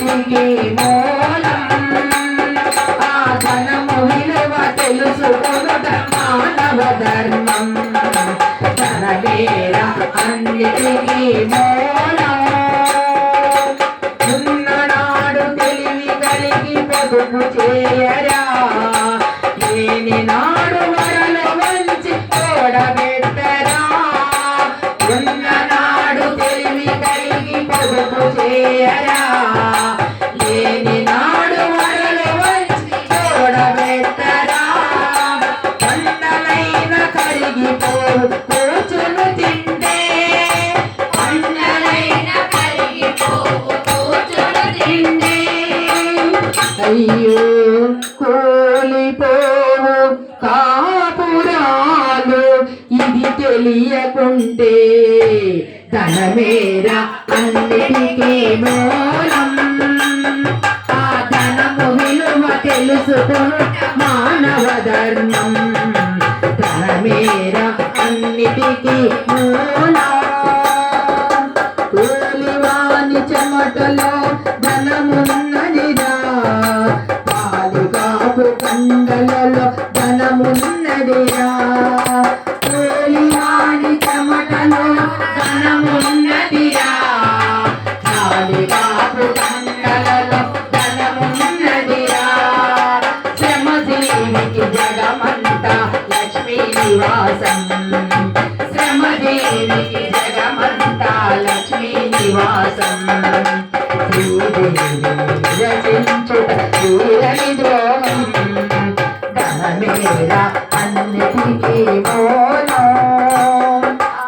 అన్నిటికీ మూలం ఆ ధనము విలువ తెలుసుకొనుట మానవ ధర్మం ధనమేరా అన్నిటికీ మూలం ఉన్ననాడు తెలివి కలిగి పొదుపు చేయరా లేని నాడు వరలు వంచి తోడబెట్టరా ఉన్ననాడు తెలివి కలిగి పొదుపు చేయరా లేని నాడు వరలు వంచి తోడబెట్టరా కొండలైన కరిగిపోవు కూర్చును తింటే కొండలైన కరిగిపోవు కూర్చును తింటే అయ్యో కోలిపోవు కాపురాలు ఇది తెలియకుంటే ధనమేరా అన్నిటికీ మూలం ఆ ధనము విలువ తెలుసుకొనుట మానవ ధర్మం ధనమేరా అన్నిటికీ మూలం కూలివాని చెమటలో ధనమున్నదిరా పాలికాపు కండలలో ధనమున్నదిరా కూలివాని చెమటలో ధనమున్నదిరా పాలికాపు కండలలో ధనమున్నదిరా శ్రమజీవికి జగమంతా లక్ష్మీ నివాసం శ్రమజీవికి జగమంతా లక్ష్మీ నివాసం రచించుట వీరని ద్రోహం ధనమేరా అన్నిటికీ మూలం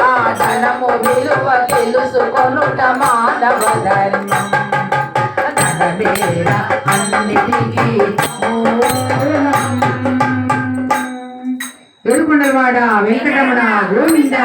ఆ ధనము విలువ తెలుసుకొనుట మానవ ధర్మం ధనమేరా అన్నిటికీ మూలం. ఏడుకొండలవాడ వెంకటరమణ గోవింద.